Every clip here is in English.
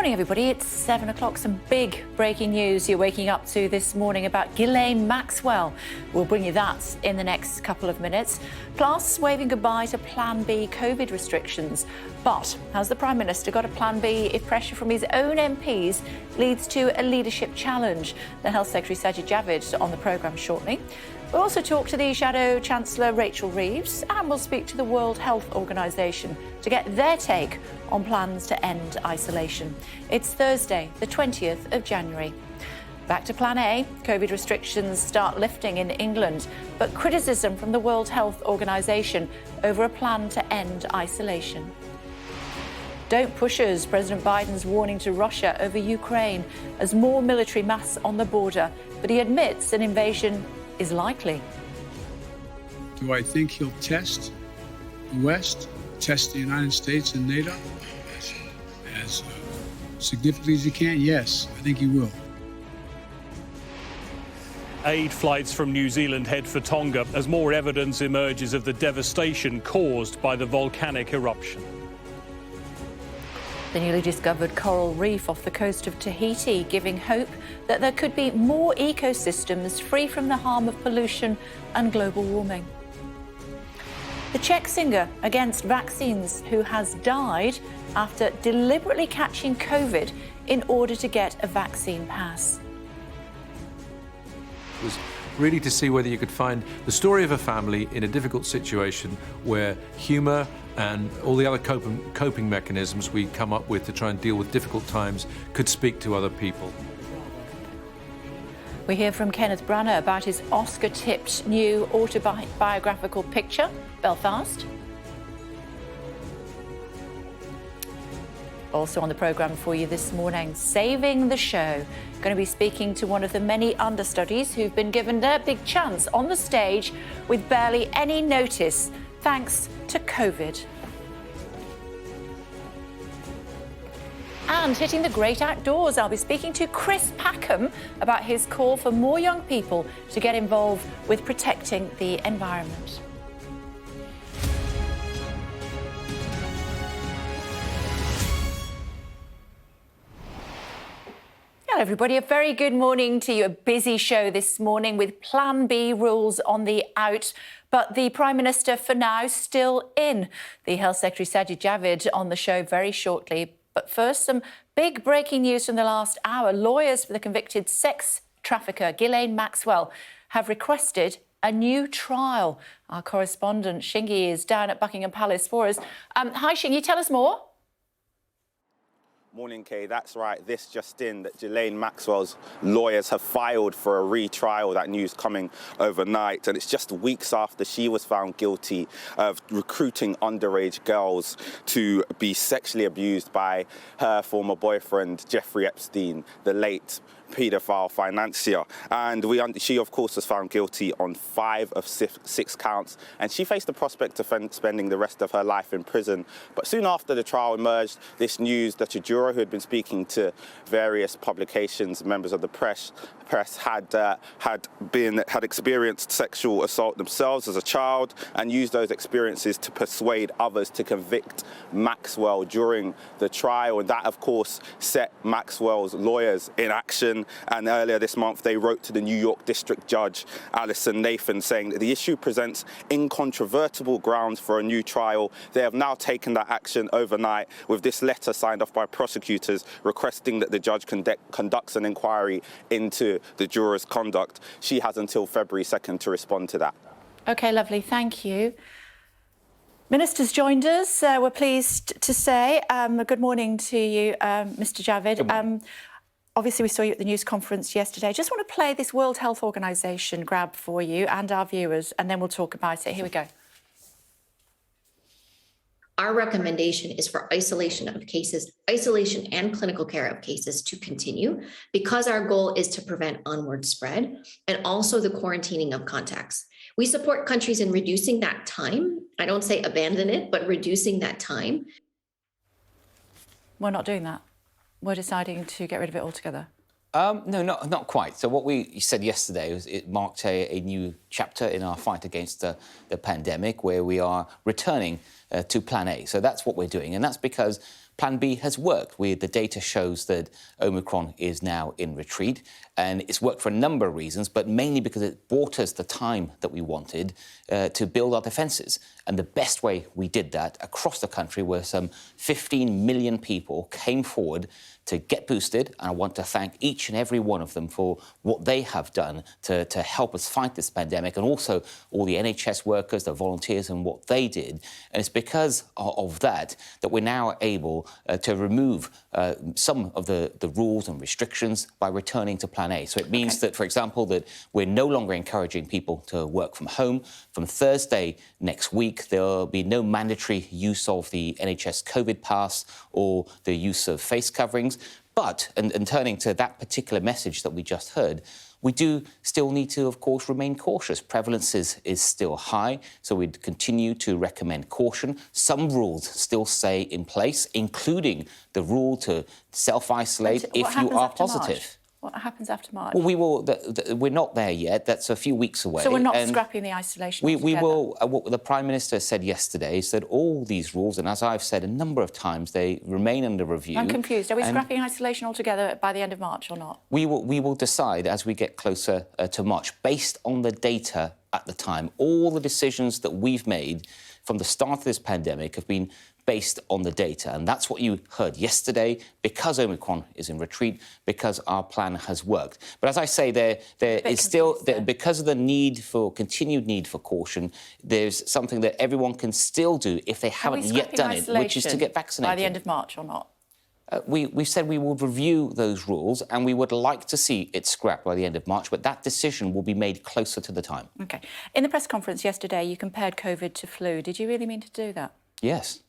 Morning, everybody. It's 7 o'clock. Some big breaking news you're waking up to this morning about Gillane Maxwell. We'll bring you that in the next couple of minutes. Plus, waving goodbye to Plan B COVID restrictions. But has the Prime Minister got a Plan B if pressure from his own MPs leads to a leadership challenge? The Health Secretary Sajid Javid on the programme shortly. We'll also talk to the Shadow Chancellor Rachel Reeves, and we'll speak to the World Health Organization to get their take on plans to end isolation. It's Thursday, the 20th of January. Back to Plan A. COVID restrictions start lifting in England, but criticism from the World Health Organization over a plan to end isolation. Don't push us, President Biden's warning to Russia over Ukraine as more military mass on the border, but he admits an invasion is likely. Do I think he'll test the West, test the United States and NATO as significantly as he can? Yes, I think he will. Aid flights from New Zealand head for Tonga as more evidence emerges of the devastation caused by the volcanic eruption. The newly discovered coral reef off the coast of Tahiti giving hope that there could be more ecosystems free from the harm of pollution and global warming. The Czech singer against vaccines who has died after deliberately catching COVID in order to get a vaccine pass. It was really to see whether you could find the story of a family in a difficult situation where humour and all the other coping mechanisms we come up with to try and deal with difficult times could speak to other people. We hear from Kenneth Branagh about his Oscar-tipped new autobiographical picture, Belfast. Also on the programme for you this morning, Saving the Show. Going to be speaking to one of the many understudies who've been given their big chance on the stage with barely any notice, thanks to COVID. And hitting the great outdoors, I'll be speaking to Chris Packham about his call for more young people to get involved with protecting the environment. Hello, everybody. A very good morning to you. A busy show this morning with Plan B rules on the out, but the Prime Minister for now still in. The Health Secretary Sajid Javid on the show very shortly. But first, some big breaking news from the last hour. Lawyers for the convicted sex trafficker Gillane Maxwell have requested a new trial. Our correspondent Shingy is down at Buckingham Palace for us. Hi, Shingy, tell us more. Morning, Kay. That's right. This just in, that Gillane Maxwell's lawyers have filed for a retrial. That news coming overnight. And it's just weeks after she was found guilty of recruiting underage girls to be sexually abused by her former boyfriend, Jeffrey Epstein, the late paedophile financier. And she, of course, was found guilty on 5 of 6 counts. And she faced the prospect of spending the rest of her life in prison. But soon after the trial emerged, this news that a juror who had been speaking to various publications, members of the press had experienced sexual assault themselves as a child and used those experiences to persuade others to convict Maxwell during the trial. And that, of course, set Maxwell's lawyers in action. And earlier this month, they wrote to the New York District Judge, Alison Nathan, saying that the issue presents incontrovertible grounds for a new trial. They have now taken that action overnight with this letter signed off by prosecutors requesting that the judge conducts an inquiry into the juror's conduct. She has until February 2nd to respond to that. OK, lovely. Thank you. Minister's joined us. We're pleased to say good morning to you, Mr. Javid. Obviously, we saw you at the news conference yesterday. I just want to play this World Health Organization grab for you and our viewers, and then we'll talk about it. Here we go. Our recommendation is for isolation of cases, isolation and clinical care of cases to continue because our goal is to prevent onward spread and also the quarantining of contacts. We support countries in reducing that time. I don't say abandon it, but reducing that time. We're not doing that. We're deciding to get rid of it altogether. No, not quite. So what we said yesterday was it marked a new chapter in our fight against the pandemic, where we are returning to Plan A. So that's what we're doing. And that's because Plan B has worked. The data shows that Omicron is now in retreat, and it's worked for a number of reasons, but mainly because it bought us the time that we wanted to build our defences. And the best way we did that across the country, where some 15 million people came forward to get boosted, and I want to thank each and every one of them for what they have done to help us fight this pandemic, and also all the NHS workers, the volunteers, and what they did. And it's because of that we're now able to remove some of the rules and restrictions by returning to Plan A. So it means that, for example, that we're no longer encouraging people to work from home. From Thursday next week, there'll be no mandatory use of the NHS COVID pass or the use of face coverings. But, and turning to that particular message that we just heard, we do still need to, of course, remain cautious. Prevalence is still high, so we'd continue to recommend caution. Some rules still stay in place, including the rule to self-isolate if you are positive. March? What happens after March? Well, we're not there yet. That's a few weeks away. So we're not scrapping the isolation we altogether? will. What the Prime Minister said yesterday is that all these rules, and as I've said a number of times, they remain under review. I'm confused. Are we scrapping isolation altogether by the end of March or not? We will decide as we get closer to March, based on the data at the time. All the decisions that we've made from the start of this pandemic have been based on the data. And that's what you heard yesterday, because Omicron is in retreat, because our plan has worked. But as I say, there is still, because of the continued need for caution, there's something that everyone can still do if they haven't yet done it, which is to get vaccinated. By the end of March or not? We said we will review those rules, and we would like to see it scrapped by the end of March, but that decision will be made closer to the time. OK. In the press conference yesterday, you compared COVID to flu. Did you really mean to do that? Yes.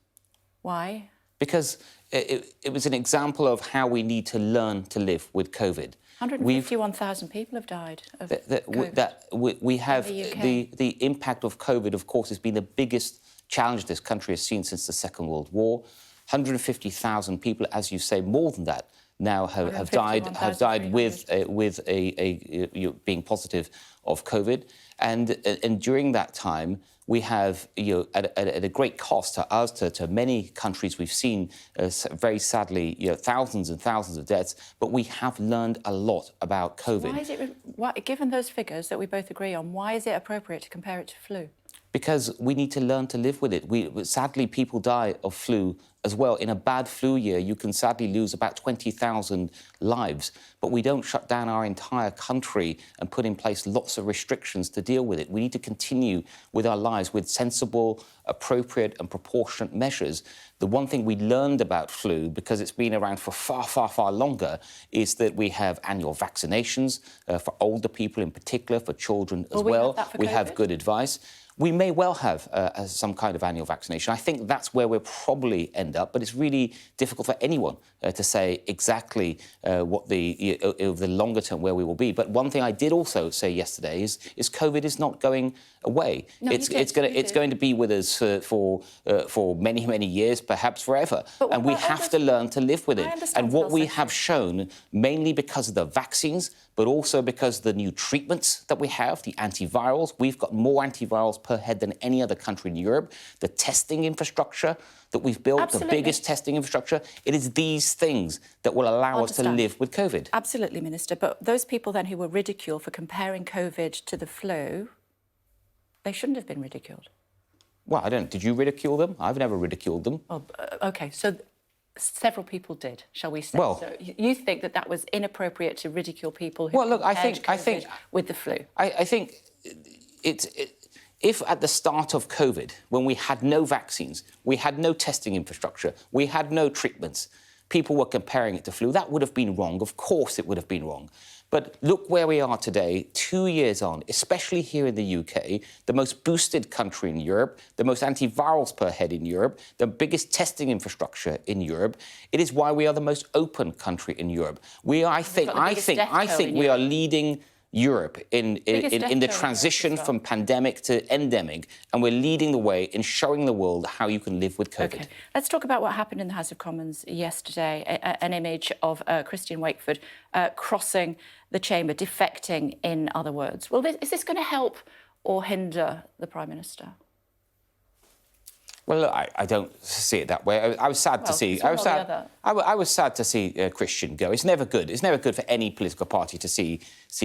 Why? Because it was an example of how we need to learn to live with COVID. 151,000 people have died of COVID. We have in the UK. The impact of COVID, of course, has been the biggest challenge this country has seen since the Second World War. 150,000 people, as you say, more than that, now have died with being positive of COVID. And during that time, we have, at a great cost to us, to many countries, we've seen, very sadly, thousands and thousands of deaths, but we have learned a lot about COVID. Why is it, given those figures that we both agree on, why is it appropriate to compare it to flu? Because we need to learn to live with it. Sadly, people die of flu as well. In a bad flu year, you can sadly lose about 20,000 lives. But we don't shut down our entire country and put in place lots of restrictions to deal with it. We need to continue with our lives with sensible, appropriate and proportionate measures. The one thing we learned about flu, because it's been around for far, far, far longer, is that we have annual vaccinations for older people in particular, for children as well. We have good advice. We may well have some kind of annual vaccination. I think that's where we'll probably end up, but it's really difficult for anyone to say exactly what the longer term where we will be. But one thing I did also say yesterday is COVID is not going away. No, it's going to be with us for many, many years, perhaps forever. And we have to learn to live with it. And what we have shown, mainly because of the vaccines, but also because of the new treatments that we have, the antivirals. We've got more antivirals per head than any other country in Europe. The testing infrastructure that we've built, the biggest testing infrastructure, it is these things that will allow us to live with COVID. Absolutely, Minister. But those people then who were ridiculed for comparing COVID to the flu, they shouldn't have been ridiculed. Well, I don't. Did you ridicule them? I've never ridiculed them. Oh, OK, so several people did, shall we say? Well, so you think that was inappropriate to ridicule people who compared COVID with the flu? I think if at the start of COVID, when we had no vaccines, we had no testing infrastructure, we had no treatments, people were comparing it to flu, that would have been wrong. Of course it would have been wrong. But look where we are today, 2 years on, especially here in the UK, the most boosted country in Europe, the most antivirals per head in Europe, the biggest testing infrastructure in Europe. It is why we are the most open country in Europe. I think we are leading Europe in the transition from pandemic to endemic, and we're leading the way in showing the world how you can live with COVID. Okay. Let's talk about what happened in the House of Commons yesterday, an image of Christian Wakeford crossing the chamber, defecting, in other words. Well, is this going to help or hinder the Prime Minister? Well, look, I don't see it that way. I was sad to see. I was sad to see Christian go. It's never good. It's never good for any political party to see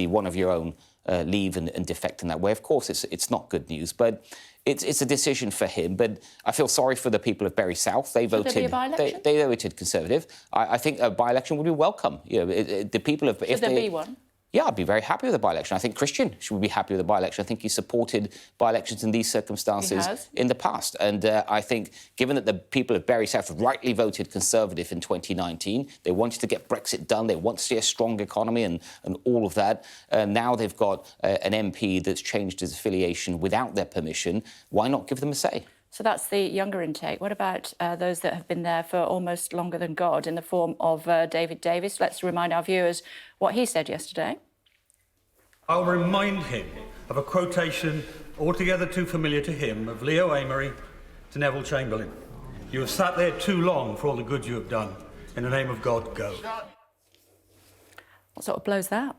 one of your own leave and defect in that way. Of course, it's not good news, but it's a decision for him. But I feel sorry for the people of Bury South. They voted. Should there be a by-election? They voted Conservative. I think a by-election would be welcome. You know, the people of. Should there be one? Yeah, I'd be very happy with a by-election. I think Christian should be happy with a by-election. I think he supported by-elections in these circumstances in the past. And I think, given that the people of Bury South rightly voted Conservative in 2019, they wanted to get Brexit done, they want to see a strong economy and all of that. Now they've got an MP that's changed his affiliation without their permission. Why not give them a say? So that's the younger intake. What about those that have been there for almost longer than God in the form of David Davis? Let's remind our viewers what he said yesterday. I'll remind him of a quotation altogether too familiar to him of Leo Amery to Neville Chamberlain. You have sat there too long for all the good you have done. In the name of God, go. What sort of blows that?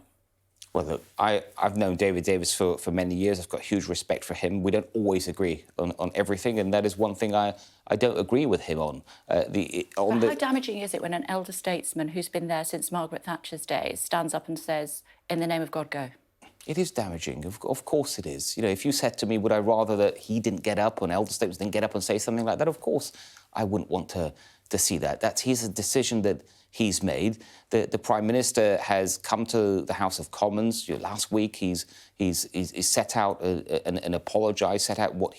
Well, look, I've known David Davis for many years. I've got huge respect for him. We don't always agree on everything, and that is one thing I don't agree with him on. How damaging is it when an elder statesman who's been there since Margaret Thatcher's days stands up and says, in the name of God, go? It is damaging. Of course it is. You know, if you said to me, would I rather that he didn't get up, or an elder statesman didn't get up and say something like that, of course I wouldn't want to see that. That's his decision that he's made. The Prime Minister has come to the House of Commons. Last week he's set out and apologised, set out what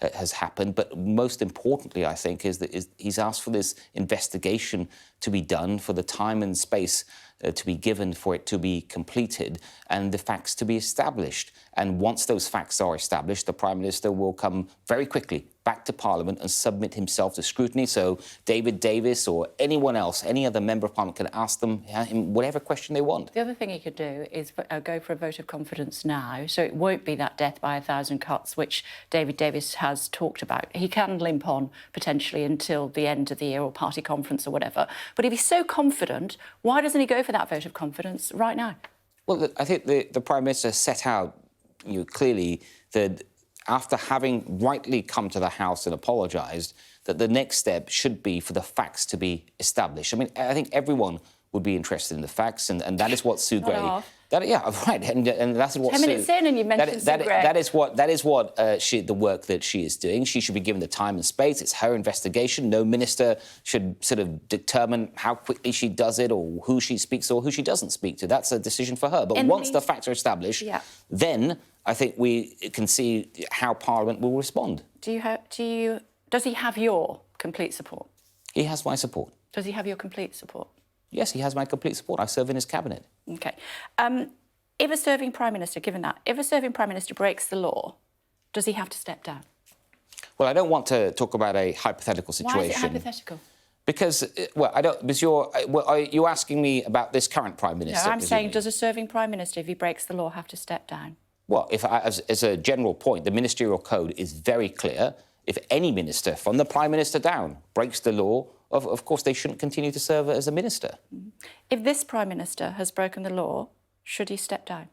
has happened. But most importantly, I think, is that he's asked for this investigation to be done, for the time and space to be given for it to be completed, and the facts to be established. And once those facts are established, the Prime Minister will come very quickly back to Parliament and submit himself to scrutiny. So David Davis or anyone else, any other member of Parliament, can ask him whatever question they want. The other thing he could do is go for a vote of confidence now, so it won't be that death by 1,000 cuts, which David Davis has talked about. He can limp on potentially until the end of the year or party conference or whatever. But if he's so confident, why doesn't he go for that vote of confidence right now? Well, I think the Prime Minister set out clearly that after having rightly come to the House and apologised, that the next step should be for the facts to be established. I mean, I think everyone would be interested in the facts, and that is what Sue Gray... Yeah, right, and that's what 10 minutes in and you mentioned Sue Gray. That is what the work that she is doing. She should be given the time and space. It's her investigation. No minister should sort of determine how quickly she does it or who she speaks to or who she doesn't speak to. That's a decision for her. But once the facts are established, then I think we can see how Parliament will respond. Does he have your complete support? He has my support. Does he have your complete support? Yes, he has my complete support. I serve in his cabinet. OK. If a serving Prime Minister, if a serving Prime Minister breaks the law, does he have to step down? Well, I don't want to talk about a hypothetical situation. Why is it hypothetical? Because, are you asking me about this current Prime Minister? No, I'm saying, does a serving Prime Minister, if he breaks the law, have to step down? Well, as a general point, the ministerial code is very clear. If any minister, from the Prime Minister down, breaks the law, of course they shouldn't continue to serve as a minister. If this Prime Minister has broken the law, should he step down?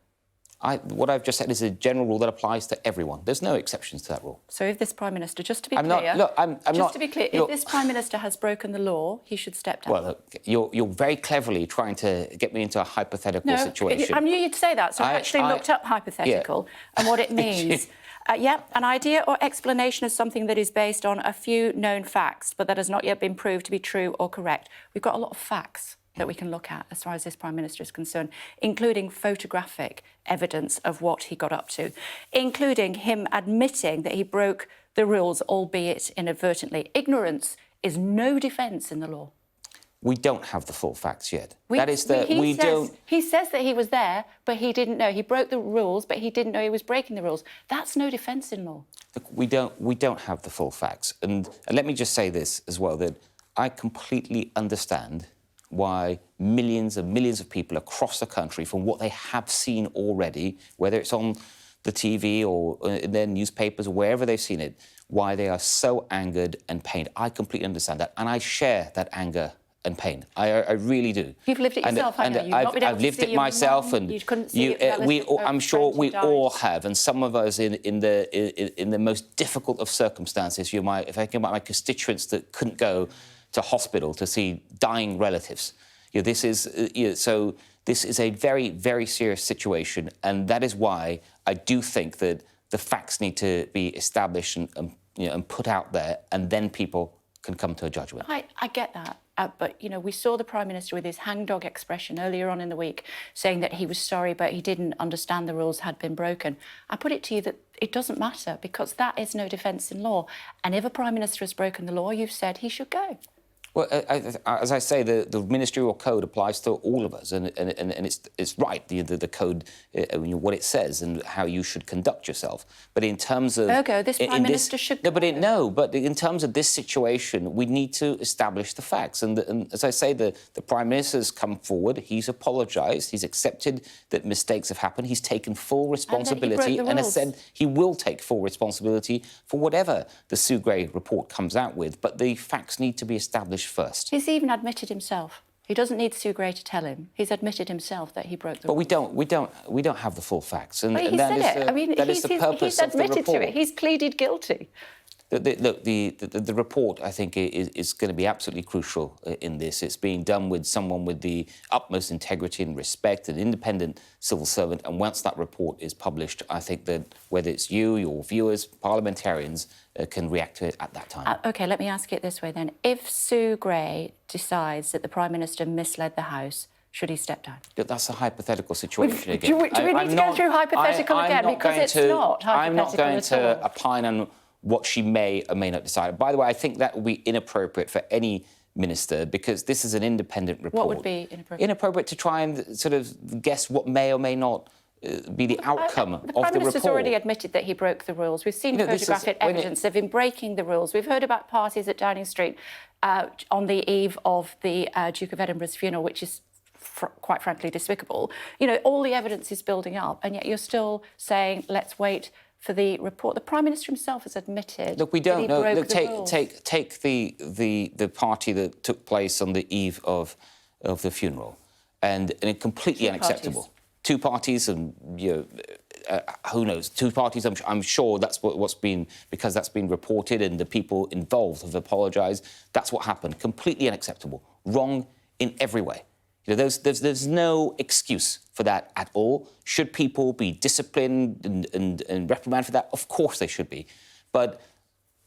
What I've just said is a general rule that applies to everyone. There's no exceptions to that rule. So if this Prime Minister, just to be clear, if this Prime Minister has broken the law, he should step down. Well, look, you're very cleverly trying to get me into a hypothetical situation. I knew you'd say that, so I actually looked up hypothetical and what it means. An idea or explanation of something that is based on a few known facts, but that has not yet been proved to be true or correct. We've got a lot of facts that we can look at as far as this Prime Minister is concerned, including photographic evidence of what he got up to, including him admitting that he broke the rules, albeit inadvertently. Ignorance is no defence in the law. We don't have the full facts yet. He says that he was there, but he didn't know. He broke the rules, but he didn't know he was breaking the rules. That's no defence in law. Look, we don't have the full facts. And let me just say this as well, that I completely understand why millions and millions of people across the country, from what they have seen already, whether it's on the TV or in their newspapers or wherever they've seen it, why they are so angered and pained. I completely understand that, and I share that anger and pain. I really do. You've lived it yourself, haven't you? I've lived it myself, and you couldn't see I'm sure we all have, and some of us in the most difficult of circumstances. If I think about my constituents that couldn't go to hospital to see dying relatives, this is a very, very serious situation, and that is why I do think that the facts need to be established and put out there, and then people can come to a judgment. I get that. But, we saw the Prime Minister with his hangdog expression earlier on in the week saying that he was sorry, but he didn't understand the rules had been broken. I put it to you that it doesn't matter, because that is no defence in law. And if a Prime Minister has broken the law, you've said he should go. Well, as I say, the ministerial code applies to all of us, and it's right, the code, what it says and how you should conduct yourself. But in terms of... Ergo, this Prime Minister should go. But in terms of this situation, we need to establish the facts. And as I say, the Prime Minister's come forward, he's apologised, he's accepted that mistakes have happened, he's taken full responsibility and has said he will take full responsibility for whatever the Sue Gray report comes out with. But the facts need to be established first. He's even admitted himself. He doesn't need Sue Gray to tell him. He's admitted himself that he broke the rules. But we don't have the full facts. And, but he said it. That is the purpose of the report. He's admitted to it. He's pleaded guilty. Look, the report, I think, is going to be absolutely crucial in this. It's being done with someone with the utmost integrity and respect, an independent civil servant. And once that report is published, I think that whether it's you, your viewers, parliamentarians, can react to it at that time. OK, let me ask it this way then. If Sue Gray decides that the Prime Minister misled the House, should he step down? That's a hypothetical situation again. Do we need to go through hypothetical again? Because it's not hypothetical I'm not going to all. opine on what she may or may not decide. By the way, I think that would be inappropriate for any minister, because this is an independent report. What would be inappropriate? Inappropriate to try and sort of guess what may or may not be the outcome of the report. The Prime Minister's already admitted that he broke the rules. We've seen photographic evidence of him breaking the rules. We've heard about parties at Downing Street on the eve of the Duke of Edinburgh's funeral, which is quite frankly despicable. All the evidence is building up, and yet you're still saying, let's wait for the report. The Prime Minister himself has admitted. Look, we don't know. Look, take the party that took place on the eve of the funeral, and completely unacceptable. Two parties, and who knows? Two parties. I'm sure that's what's been, because that's been reported, and the people involved have apologised. That's what happened. Completely unacceptable. Wrong in every way. There's no excuse for that at all. Should people be disciplined and reprimanded for that? Of course they should be. But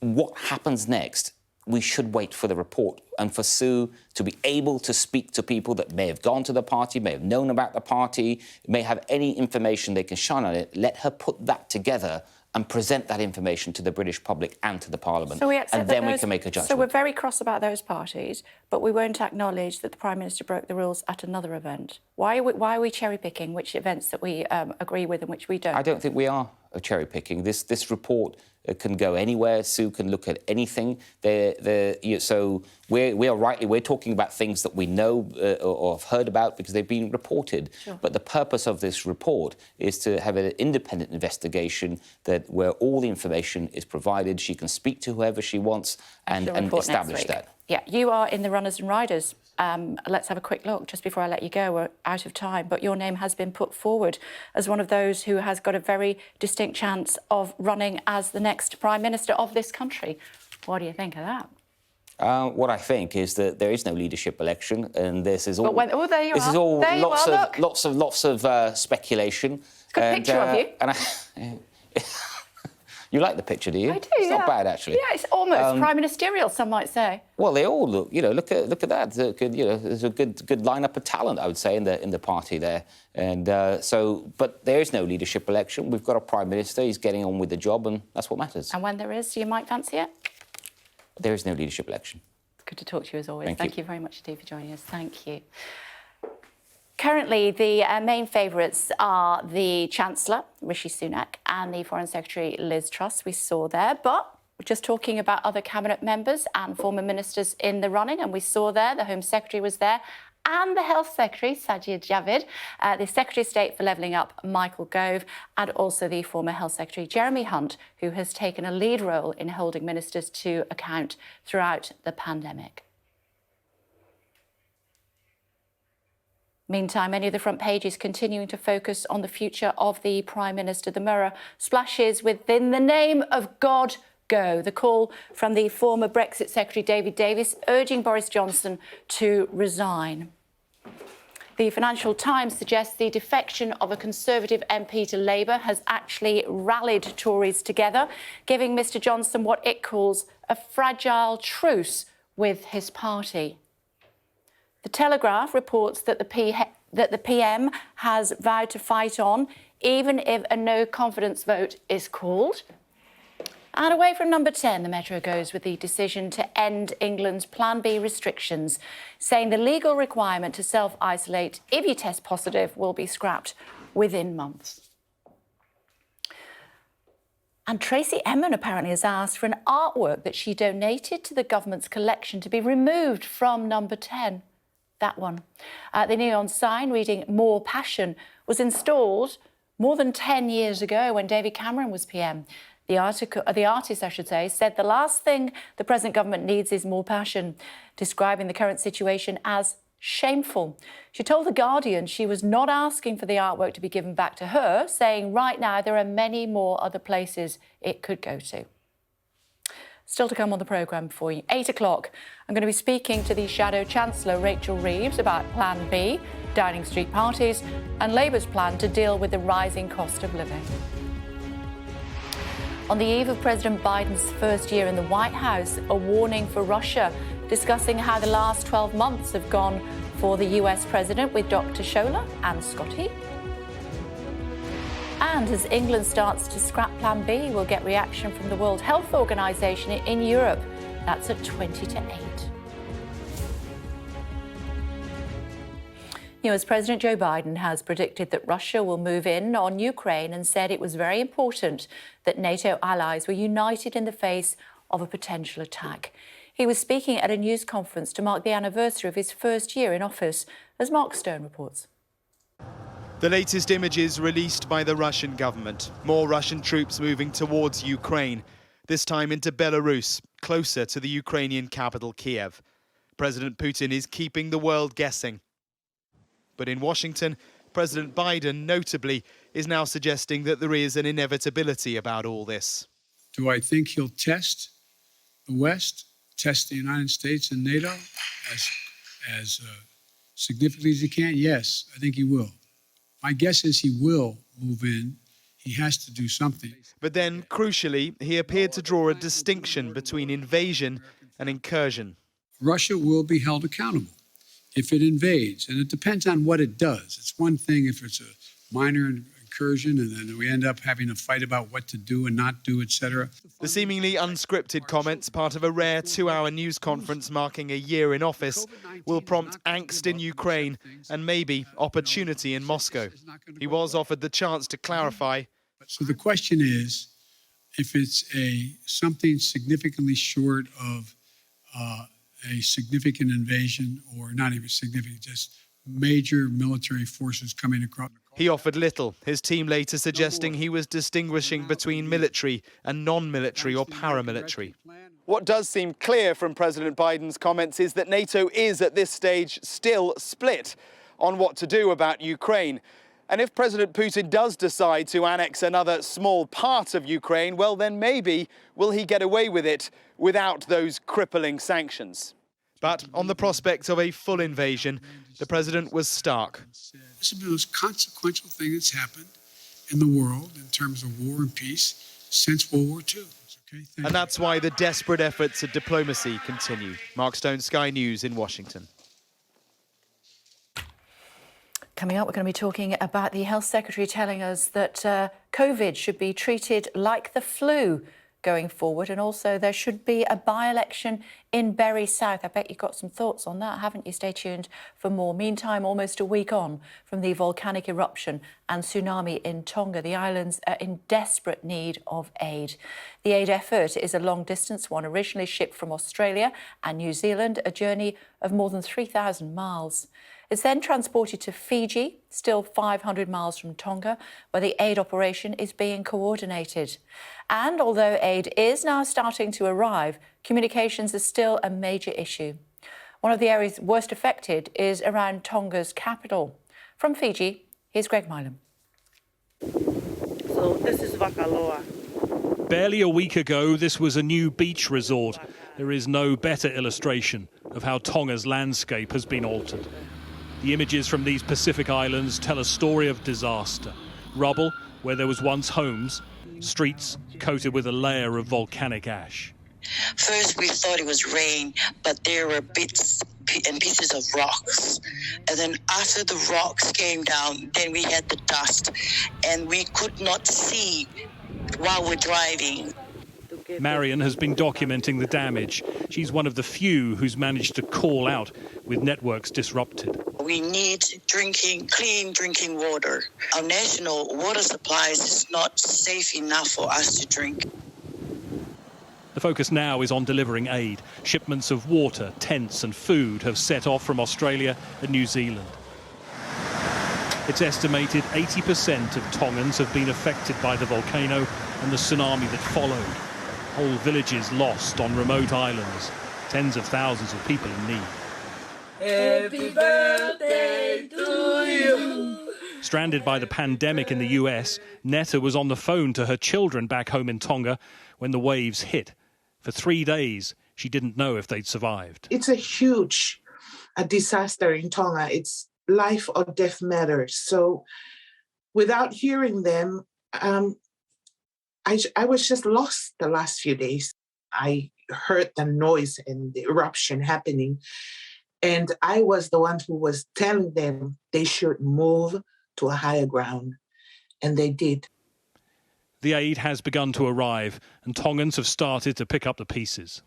what happens next, we should wait for the report, and for Sue to be able to speak to people that may have gone to the party, may have known about the party, may have any information they can shine on it. Let her put that together and present that information to the British public and to the Parliament, and then we can make a judgment. So we're very cross about those parties, but we won't acknowledge that the Prime Minister broke the rules at another event. Why are we cherry-picking which events that we agree with and which we don't? I don't think we are cherry-picking. This report can go anywhere. Sue can look at anything. So we're talking about things that we know or have heard about because they've been reported. Sure. But the purpose of this report is to have an independent investigation where all the information is provided. She can speak to whoever she wants and establish that. Yeah, you are in the runners and riders. Let's have a quick look just before I let you go. We're out of time, but your name has been put forward as one of those who has got a very distinct chance of running as the next Prime Minister of this country. What do you think of that? What I think is that there is no leadership election, and this is all. But there you this are. is all there lots of speculation. Good picture of you. You like the picture, do you? I do. It's not bad, actually. Yeah, it's almost prime ministerial, some might say. Well, they all look. Look at that. There's a good lineup of talent, I would say, in the party there. And but there is no leadership election. We've got a prime minister. He's getting on with the job, and that's what matters. And when there is, you might fancy it. There is no leadership election. It's good to talk to you as always. Thank you very much indeed for joining us. Thank you. Currently, the main favourites are the Chancellor, Rishi Sunak, and the Foreign Secretary, Liz Truss, we saw there. But we're just talking about other cabinet members and former ministers in the running, and we saw there the Home Secretary was there, and the Health Secretary, Sajid Javid, the Secretary of State for Levelling Up, Michael Gove, and also the former Health Secretary, Jeremy Hunt, who has taken a lead role in holding ministers to account throughout the pandemic. Meantime, many of the front pages continuing to focus on the future of the Prime Minister. The Mirror splashes with, "In the name of God, go." The call from the former Brexit Secretary David Davis urging Boris Johnson to resign. The Financial Times suggests the defection of a Conservative MP to Labour has actually rallied Tories together, giving Mr Johnson what it calls a fragile truce with his party. The Telegraph reports that the PM has vowed to fight on, even if a no-confidence vote is called. And away from number 10, the Metro goes with the decision to end England's Plan B restrictions, saying the legal requirement to self-isolate if you test positive will be scrapped within months. And Tracy Emin apparently has asked for an artwork that she donated to the government's collection to be removed from number 10. That one. The neon sign reading "More Passion" was installed more than 10 years ago when David Cameron was PM. The artist, said the last thing the present government needs is more passion, describing the current situation as shameful. She told The Guardian she was not asking for the artwork to be given back to her, saying right now there are many more other places it could go to. Still to come on the programme for you. 8 o'clock, I'm going to be speaking to the Shadow Chancellor, Rachel Reeves, about Plan B, Downing Street parties, and Labour's plan to deal with the rising cost of living. On the eve of President Biden's first year in the White House, a warning for Russia, discussing how the last 12 months have gone for the US president with Dr. Shola and Scotty. And as England starts to scrap Plan B, we'll get reaction from the World Health Organization in Europe. That's at 20 to 8. US President Joe Biden has predicted that Russia will move in on Ukraine and said it was very important that NATO allies were united in the face of a potential attack. He was speaking at a news conference to mark the anniversary of his first year in office, as Mark Stone reports. The latest images released by the Russian government. More Russian troops moving towards Ukraine, this time into Belarus, closer to the Ukrainian capital, Kiev. President Putin is keeping the world guessing. But in Washington, President Biden, notably, is now suggesting that there is an inevitability about all this. Do I think he'll test the West, test the United States and NATO as significantly as he can? Yes, I think he will. My guess is he will move in. He has to do something. But then, crucially, he appeared to draw a distinction between invasion and incursion. Russia will be held accountable if it invades, and it depends on what it does. It's one thing if it's a minor incursion and then we end up having a fight about what to do and not do, etc. The seemingly unscripted comments, part of a rare 2-hour news conference marking a year in office, will prompt angst in Ukraine and maybe opportunity in Moscow. He was offered the chance to clarify. So the question is, if it's something significantly short of a significant invasion, or not even significant, just major military forces coming across. He offered little, his team later suggesting he was distinguishing between military and non-military or paramilitary. What does seem clear from President Biden's comments is that NATO is at this stage still split on what to do about Ukraine. And if President Putin does decide to annex another small part of Ukraine, well, then maybe will he get away with it without those crippling sanctions. But on the prospect of a full invasion, the president was stark. This is the most consequential thing that's happened in the world in terms of war and peace since World War II. Okay, and that's why the desperate efforts at diplomacy continue. Mark Stone, Sky News in Washington. Coming up, we're going to be talking about the Health Secretary telling us that COVID should be treated like the flu going forward, and also there should be a by-election in Bury South. I bet you've got some thoughts on that, haven't you? Stay tuned for more. Meantime, almost a week on from the volcanic eruption and tsunami in Tonga, the islands are in desperate need of aid. The aid effort is a long-distance one, originally shipped from Australia and New Zealand, a journey of more than 3,000 miles. It's then transported to Fiji, still 500 miles from Tonga, where the aid operation is being coordinated. And although aid is now starting to arrive, communications are still a major issue. One of the areas worst affected is around Tonga's capital. From Fiji, here's Greg Milam. So this is Wakaloa. Barely a week ago, this was a new beach resort. There is no better illustration of how Tonga's landscape has been altered. The images from these Pacific islands tell a story of disaster. Rubble where there was once homes, streets coated with a layer of volcanic ash. First we thought it was rain, but there were bits and pieces of rocks. And then after the rocks came down, then we had the dust, and we could not see while we're driving. Marion has been documenting the damage. She's one of the few who's managed to call out with networks disrupted. We need clean drinking water. Our national water supplies is not safe enough for us to drink. The focus now is on delivering aid. Shipments of water, tents and food have set off from Australia and New Zealand. It's estimated 80% of Tongans have been affected by the volcano and the tsunami that followed. Whole villages lost on remote islands. Tens of thousands of people in need. Happy birthday to you. Stranded by the pandemic in the US, Netta was on the phone to her children back home in Tonga when the waves hit. For 3 days, she didn't know if they'd survived. It's a huge disaster in Tonga. It's life or death matters. So without hearing them, I was just lost the last few days. I heard the noise and the eruption happening, and I was the one who was telling them they should move to a higher ground, and they did. The aid has begun to arrive, and Tongans have started to pick up the pieces.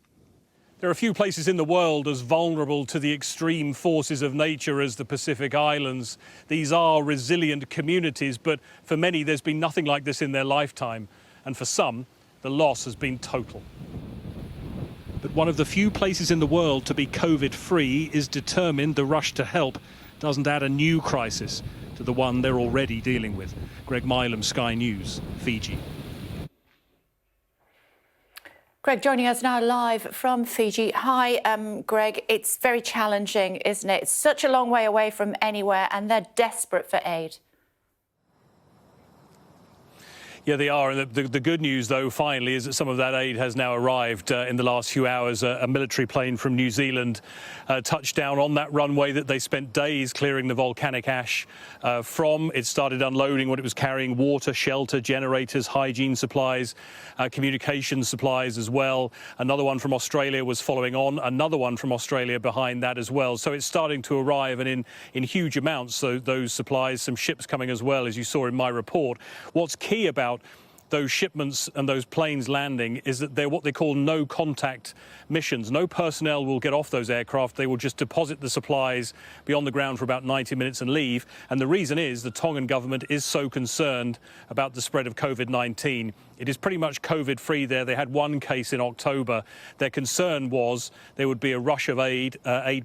There are few places in the world as vulnerable to the extreme forces of nature as the Pacific Islands. These are resilient communities, but for many there's been nothing like this in their lifetime. And for some, the loss has been total. But one of the few places in the world to be COVID-free is determined the rush to help doesn't add a new crisis to the one they're already dealing with. Greg Milam, Sky News, Fiji. Greg joining us now live from Fiji. Hi, Greg. It's very challenging, isn't it? It's such a long way away from anywhere, and they're desperate for aid. Yeah, they are. And the good news, though, finally, is that some of that aid has now arrived in the last few hours. A military plane from New Zealand touched down on that runway that they spent days clearing the volcanic ash from. It started unloading what it was carrying: water, shelter, generators, hygiene supplies, communication supplies as well. Another one from Australia was following on. Another one from Australia behind that as well. So it's starting to arrive, and in huge amounts. So those supplies, some ships coming as well, as you saw in my report. What's key about those shipments and those planes landing is that they're what they call no-contact missions. No personnel will get off those aircraft. They will just deposit the supplies, be on the ground for about 90 minutes and leave. And the reason is the Tongan government is so concerned about the spread of COVID-19. It is pretty much COVID-free there. They had one case in October. Their concern was there would be a rush of aid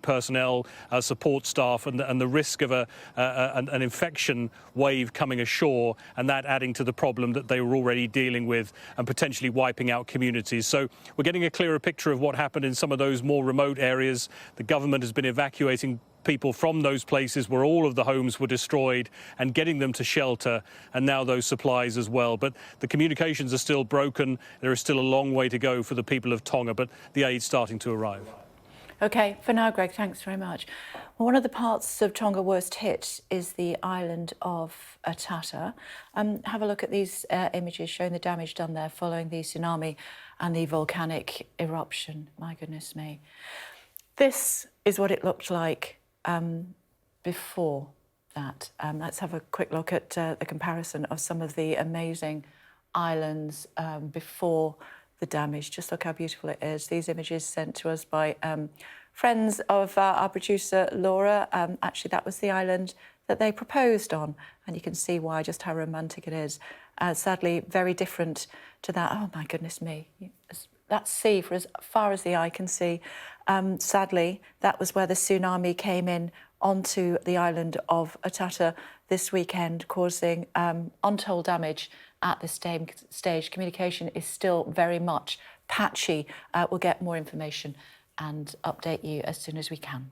personnel, support staff, and the risk of an infection wave coming ashore, and that adding to the problem that they were already dealing with and potentially wiping out communities. So we're getting a clearer picture of what happened in some of those more remote areas. The government has been evacuating people from those places where all of the homes were destroyed and getting them to shelter, and now those supplies as well. But the communications are still broken. There is still a long way to go for the people of Tonga, but the aid's starting to arrive. OK, for now, Greg, thanks very much. Well, one of the parts of Tonga worst hit is the island of Atata. Have a look at these images showing the damage done there following the tsunami and the volcanic eruption. My goodness me. This is what it looked like before that. Let's have a quick look at the comparison of some of the amazing islands before the damage. Just look how beautiful it is. These images sent to us by friends of our producer, Laura. Actually, that was the island that they proposed on, and you can see why, just how romantic it is. Sadly, very different to that. Oh, my goodness me. That sea, for as far as the eye can see. Sadly, that was where the tsunami came in onto the island of Atata this weekend, causing untold damage at this stage. Communication is still very much patchy. We'll get more information and update you as soon as we can.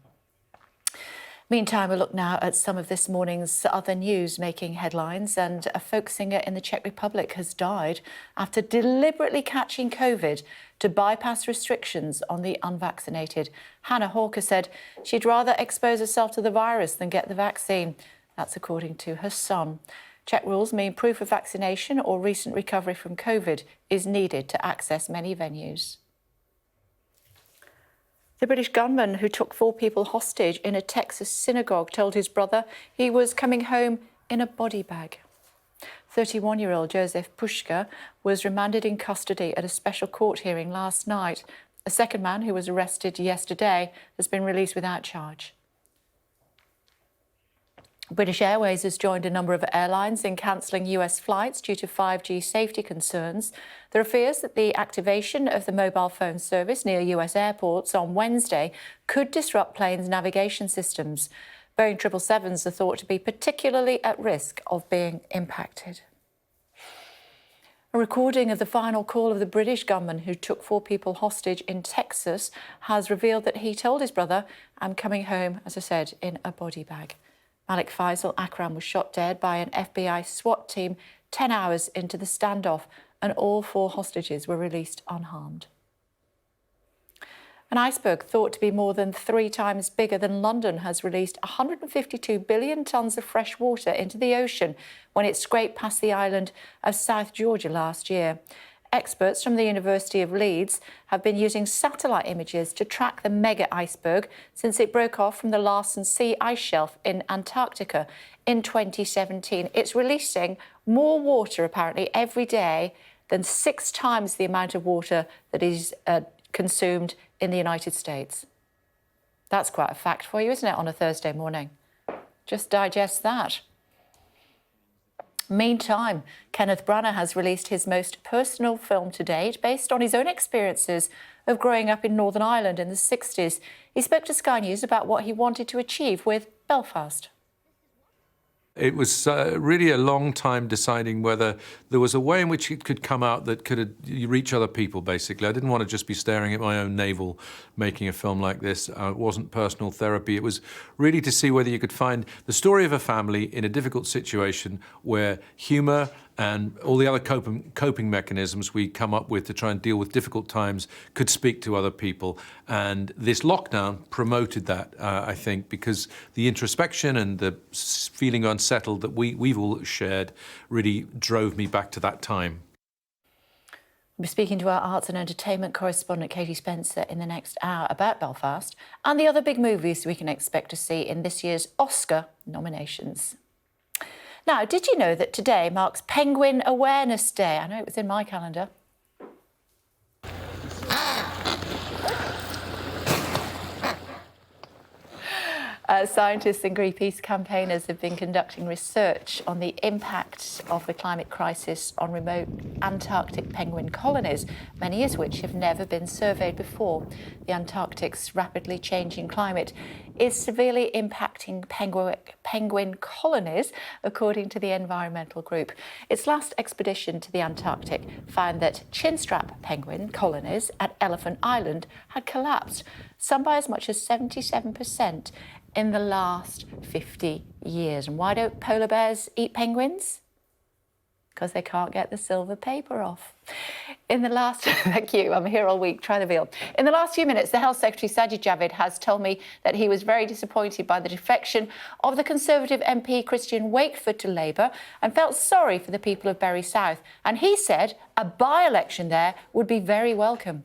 Meantime, we'll look now at some of this morning's other news making headlines, and a folk singer in the Czech Republic has died after deliberately catching COVID to bypass restrictions on the unvaccinated. Hannah Hawker said she'd rather expose herself to the virus than get the vaccine. That's according to her son. Czech rules mean proof of vaccination or recent recovery from COVID is needed to access many venues. The British gunman who took 4 people hostage in a Texas synagogue told his brother he was coming home in a body bag. 31-year-old Joseph Pushka was remanded in custody at a special court hearing last night. A second man, who was arrested yesterday, has been released without charge. British Airways has joined a number of airlines in cancelling US flights due to 5G safety concerns. There are fears that the activation of the mobile phone service near US airports on Wednesday could disrupt planes' navigation systems. Boeing 777s are thought to be particularly at risk of being impacted. A recording of the final call of the British gunman who took 4 people hostage in Texas has revealed that he told his brother, "I'm coming home," as I said, in a body bag. Malik Faisal Akram was shot dead by an FBI SWAT team 10 hours into the standoff, and all 4 hostages were released unharmed. An iceberg thought to be more than 3 times bigger than London has released 152 billion tonnes of fresh water into the ocean when it scraped past the island of South Georgia last year. Experts from the University of Leeds have been using satellite images to track the mega iceberg since it broke off from the Larsen C ice shelf in Antarctica in 2017. It's releasing more water, apparently, every day than 6 times the amount of water that is consumed in the United States. That's quite a fact for you, isn't it, on a Thursday morning? Just digest that. Meantime, Kenneth Branagh has released his most personal film to date based on his own experiences of growing up in Northern Ireland in the 60s. He spoke to Sky News about what he wanted to achieve with Belfast. It was really a long time deciding whether there was a way in which it could come out that could reach other people, basically. I didn't want to just be staring at my own navel making a film like this. It wasn't personal therapy. It was really to see whether you could find the story of a family in a difficult situation where humour and all the other coping mechanisms we come up with to try and deal with difficult times could speak to other people. And this lockdown promoted that, I think, because the introspection and the feeling unsettled that we've all shared really drove me back to that time. We'll be speaking to our arts and entertainment correspondent Katie Spencer in the next hour about Belfast and the other big movies we can expect to see in this year's Oscar nominations. Now, did you know that today marks Penguin Awareness Day? I know it was in my calendar. Scientists and Greenpeace campaigners have been conducting research on the impact of the climate crisis on remote Antarctic penguin colonies, many of which have never been surveyed before. The Antarctic's rapidly changing climate is severely impacting penguin colonies, according to the environmental group. Its last expedition to the Antarctic found that chinstrap penguin colonies at Elephant Island had collapsed, some by as much as 77%. In the last 50 years. And why don't polar bears eat penguins? Because they can't get the silver paper off. In the last, thank you, I'm here all week, try the veal. In the last few minutes, the Health Secretary Sajid Javid has told me that he was very disappointed by the defection of the Conservative MP Christian Wakeford to Labour and felt sorry for the people of Bury South. And he said a by-election there would be very welcome.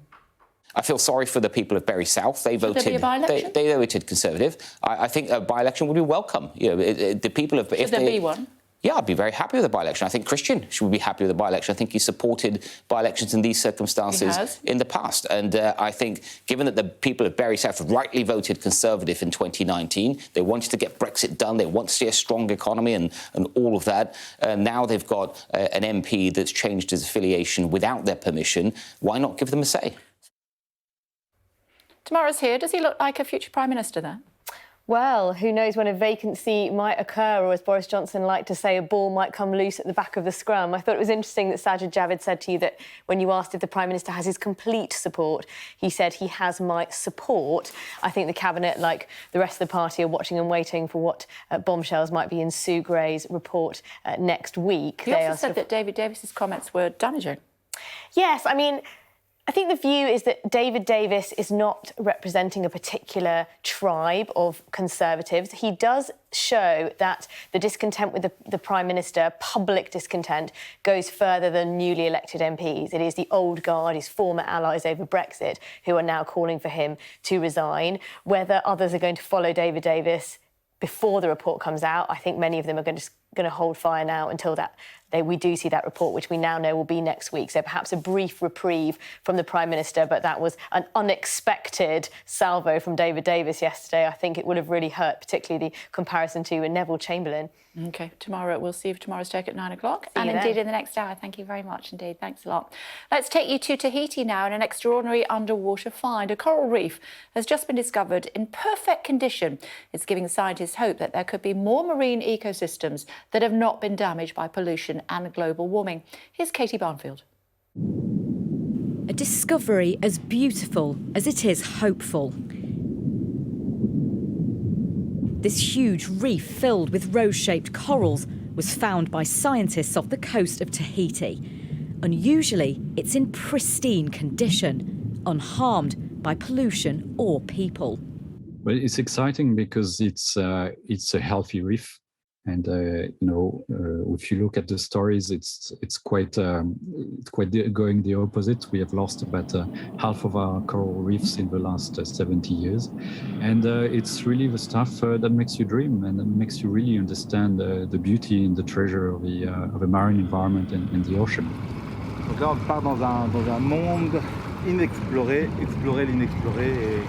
I feel sorry for the people of Bury South. They voted. Should there be a by-election? They voted Conservative. I think a by-election would be welcome. You know, the people of. Should there be one? Yeah, I'd be very happy with a by-election. I think Christian should be happy with a by-election. I think he supported by-elections in these circumstances in the past. And I think, given that the people of Bury South rightly voted Conservative in 2019, they wanted to get Brexit done, they want to see a strong economy and all of that. Now they've got an MP that's changed his affiliation without their permission. Why not give them a say? Tomorrow's here. Does he look like a future Prime Minister there? Well, who knows when a vacancy might occur, or as Boris Johnson liked to say, a ball might come loose at the back of the scrum. I thought it was interesting that Sajid Javid said to you that when you asked if the Prime Minister has his complete support, he said he has my support. I think the Cabinet, like the rest of the party, are watching and waiting for what bombshells might be in Sue Gray's report next week. He also said that David Davis's comments were damaging. Yes, I mean, I think the view is that David Davis is not representing a particular tribe of Conservatives. He does show that the discontent with the Prime Minister, public discontent, goes further than newly elected MPs. It is the old guard, his former allies over Brexit, who are now calling for him to resign. Whether others are going to follow David Davis before the report comes out, I think many of them are going to hold fire now until we do see that report, which we now know will be next week. So perhaps a brief reprieve from the Prime Minister, but that was an unexpected salvo from David Davis yesterday. I think it would have really hurt, particularly the comparison to Neville Chamberlain. OK, tomorrow, we'll see you for tomorrow's take at 9 o'clock. And indeed in the next hour. Thank you very much indeed. Thanks a lot. Let's take you to Tahiti now in an extraordinary underwater find. A coral reef has just been discovered in perfect condition. It's giving scientists hope that there could be more marine ecosystems that have not been damaged by pollution and global warming. Here's Katie Barnfield. A discovery as beautiful as it is hopeful. This huge reef filled with rose-shaped corals was found by scientists off the coast of Tahiti. Unusually, it's in pristine condition, unharmed by pollution or people. Well, it's exciting because it's a healthy reef. And if you look at the stories, it's quite going the opposite. We have lost about half of our coral reefs in the last 70 years, and it's really the stuff that makes you dream and that makes you really understand the beauty and the treasure of the marine environment and the ocean. Donc là, on part dans un monde inexploré, explorer l'inexploré.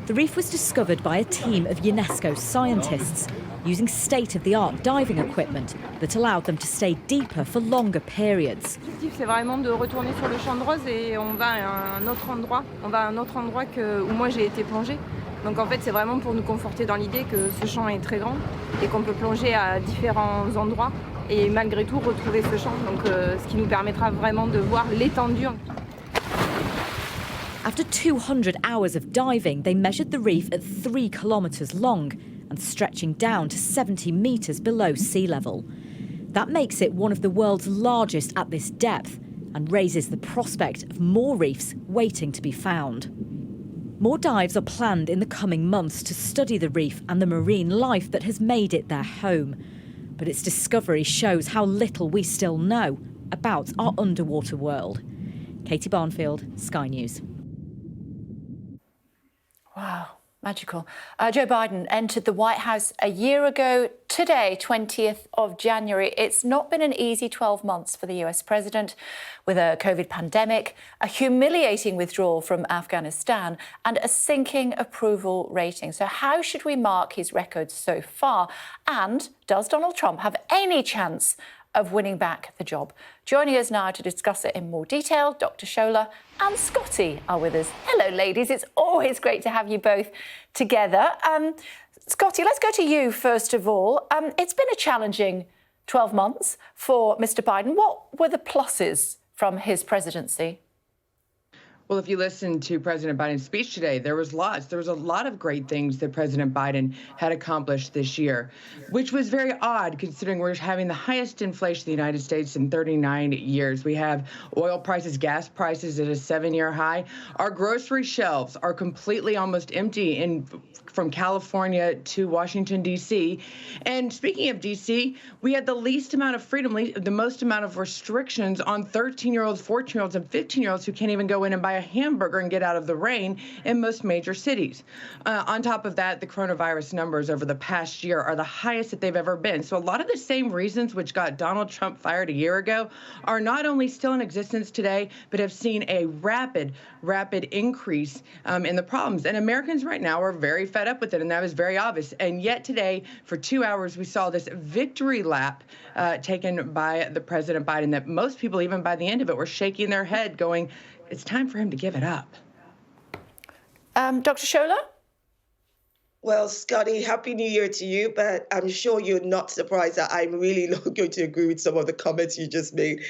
The reef was discovered by a team of UNESCO scientists using state-of-the-art diving equipment that allowed them to stay deeper for longer periods. L'objectif, c'est vraiment de retourner sur le champ de rose et on va à un autre endroit. On va à un autre endroit où moi j'ai été plongée. Donc en fait, c'est vraiment pour nous conforter dans l'idée que ce champ est très grand et qu'on peut plonger à différents endroits et malgré tout retrouver ce champ. Donc ce qui nous permettra vraiment de voir l'étendue. After 200 hours of diving, they measured the reef at 3 kilometres long and stretching down to 70 metres below sea level. That makes it one of the world's largest at this depth and raises the prospect of more reefs waiting to be found. More dives are planned in the coming months to study the reef and the marine life that has made it their home. But its discovery shows how little we still know about our underwater world. Katie Barnfield, Sky News. Wow, magical. Joe Biden entered the White House a year ago today, 20th of January. It's not been an easy 12 months for the US president, with a COVID pandemic, a humiliating withdrawal from Afghanistan, and a sinking approval rating. So how should we mark his record so far? And does Donald Trump have any chance of winning back the job? Joining us now to discuss it in more detail, Dr. Shola and Scotty are with us. Hello, ladies. It's always great to have you both together. Scotty, let's go to you first of all. It's been a challenging 12 months for Mr. Biden. What were the pluses from his presidency? Well, if you listen to President Biden's speech today, there was lots. There was a lot of great things that President Biden had accomplished this year, which was very odd considering we're having the highest inflation in the United States in 39 years. We have oil prices, gas prices at a 7-year high. Our grocery shelves are completely almost empty from California to Washington, D.C. And speaking of D.C., we had the least amount of freedom, the most amount of restrictions on 13-year-olds, 14-year-olds, and 15-year-olds who can't even go in and buy a hamburger and get out of the rain in most major cities. On top of that, the coronavirus numbers over the past year are the highest that they've ever been. So a lot of the same reasons which got Donald Trump fired a year ago are not only still in existence today, but have seen a rapid increase in the problems. And Americans right now are very fed up with it, and that was very obvious. And yet today, for 2 hours, we saw this victory lap taken by the President Biden that most people, even by the end of it, were shaking their head going, it's time for him to give it up. Dr. Shola? Well, Scotty, Happy New Year to you, but I'm sure you're not surprised that I'm really not going to agree with some of the comments you just made.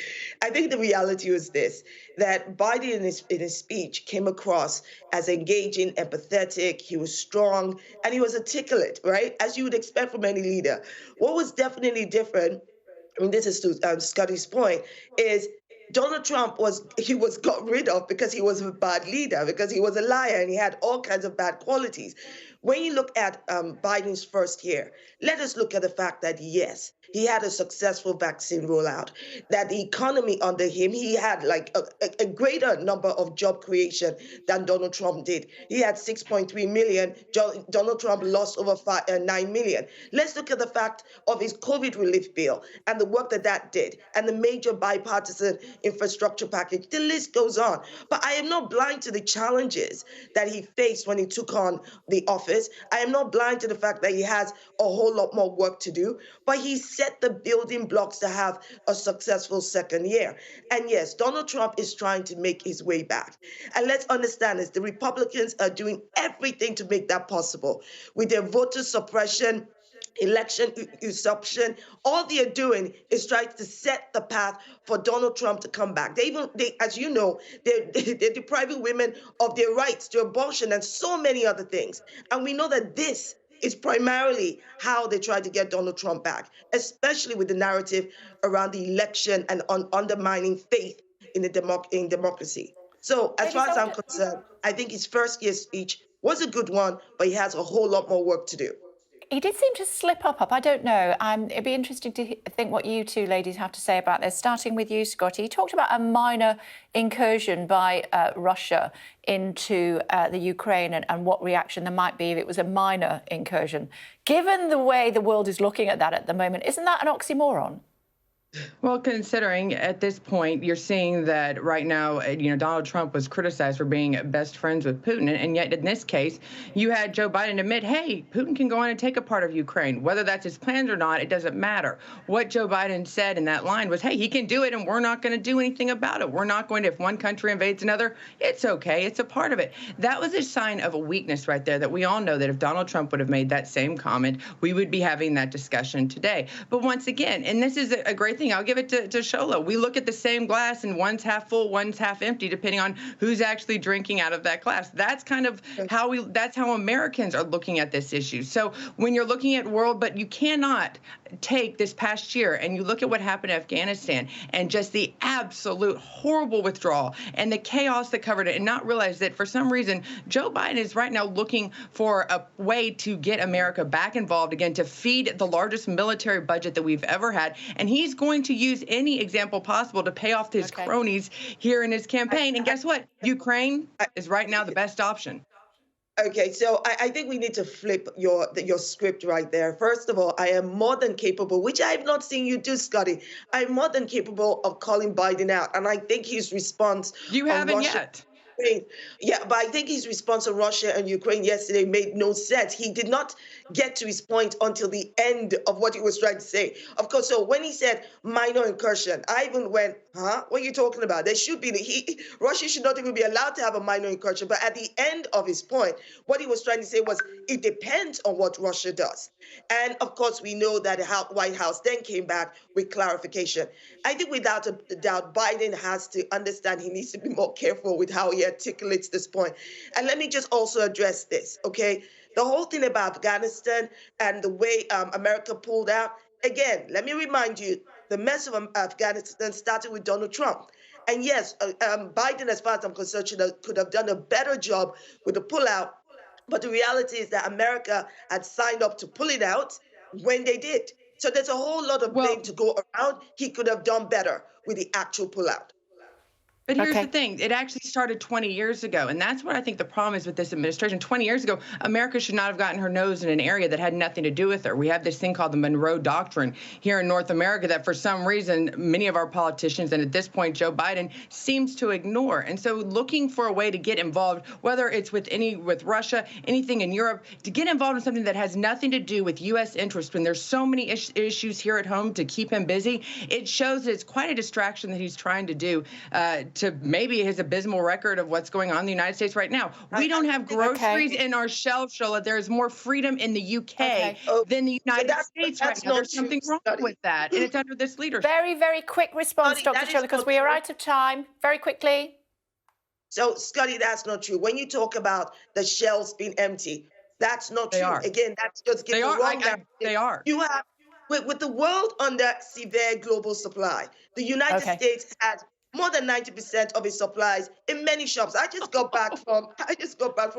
I think the reality was this, that Biden in his speech came across as engaging, empathetic, he was strong, and he was articulate, right? As you would expect from any leader. What was definitely different, I mean, this is to Scotty's point, is Donald Trump was got rid of because he was a bad leader, because he was a liar and he had all kinds of bad qualities. When you look at Biden's first year, let us look at the fact that, yes, he had a successful vaccine rollout, that the economy under him, he had like a greater number of job creation than Donald Trump did. He had 6.3 million. Donald Trump lost over 9 million. Let's look at the fact of his COVID relief bill and the work that did and the major bipartisan infrastructure package. The list goes on. But I am not blind to the challenges that he faced when he took on the office. I am not blind to the fact that he has a whole lot more work to do, but he set the building blocks to have a successful second year. And yes, Donald Trump is trying to make his way back. And let's understand this, the Republicans are doing everything to make that possible with their voter suppression, election usurpation. All they are doing is trying to set the path for Donald Trump to come back. They, as you know, they're depriving women of their rights to abortion and so many other things. And we know that this is primarily how they try to get Donald Trump back, especially with the narrative around the election and undermining faith in democracy. So as far as I'm concerned, I think his first year speech was a good one, but he has a whole lot more work to do. He did seem to slip up. I don't know. It'd be interesting to think what you two ladies have to say about this. Starting with you, Scotty. He talked about a minor incursion by Russia into the Ukraine and what reaction there might be if it was a minor incursion. Given the way the world is looking at that at the moment, isn't that an oxymoron? Well, considering at this point, you're seeing that right now, Donald Trump was criticized for being best friends with Putin. And yet in this case, you had Joe Biden admit, hey, Putin can go on and take a part of Ukraine. Whether that's his plans or not, it doesn't matter. What Joe Biden said in that line was, hey, he can do it and we're not going to do anything about it. We're not going to, if one country invades another, it's okay. It's a part of it. That was a sign of a weakness right there that we all know that if Donald Trump would have made that same comment, we would be having that discussion today. But once again, and this is a great thing, I'll give it to Shola. We look at the same glass and one's half full, one's half empty, depending on who's actually drinking out of that glass. That's kind of that's how Americans are looking at this issue. So when you're looking at world, but you cannot take this past year and you look at what happened in Afghanistan and just the absolute horrible withdrawal and the chaos that covered it and not realize that for some reason, Joe Biden is right now looking for a way to get America back involved again, to feed the largest military budget that we've ever had. And he's going to use any example possible to pay off his cronies here in his campaign. And guess what? Ukraine is right now the best option. Okay, so I think we need to flip your script right there. First of all, I am more than capable, which I have not seen you do, Scotty. I'm more than capable of calling Biden out. And I think his response... You haven't yet. Yeah, but I think his response on Russia and Ukraine yesterday made no sense. He did not get to his point until the end of what he was trying to say. Of course, so when he said minor incursion, I even went, huh? What are you talking about? There should be, Russia should not even be allowed to have a minor incursion. But at the end of his point, what he was trying to say was, it depends on what Russia does. And of course, we know that the White House then came back with clarification. I think without a doubt, Biden has to understand he needs to be more careful with how he articulates this point. And let me just also address this, okay? The whole thing about Afghanistan and the way America pulled out, again, let me remind you, the mess of Afghanistan started with Donald Trump. And yes, Biden, as far as I'm concerned, could have done a better job with the pullout. But the reality is that America had signed up to pull it out when they did. So there's a whole lot of blame to go around. He could have done better with the actual pullout. But here's the thing. It actually started 20 years ago. And that's what I think the problem is with this administration. 20 years ago, America should not have gotten her nose in an area that had nothing to do with her. We have this thing called the Monroe Doctrine here in North America that for some reason, many of our politicians, and at this point, Joe Biden, seems to ignore. And so looking for a way to get involved, whether it's with Russia, anything in Europe, to get involved in something that has nothing to do with U.S. interests when there's so many issues here at home to keep him busy, it shows that it's quite a distraction that he's trying to do to maybe his abysmal record of what's going on in the United States right now. We don't have groceries in our shelves, Shola. There is more freedom in the UK than the United States right now. There's something wrong with that, and it's under this leadership. Very, very quick response, Dr. Shola, because we are out of time. Very quickly. So, Scotty, that's not true. When you talk about the shelves being empty, that's not true. Again, that's just giving wrong narrative. They are. You have, with the world under severe global supply, the United States has more than 90% of its supplies in many shops. I just got back from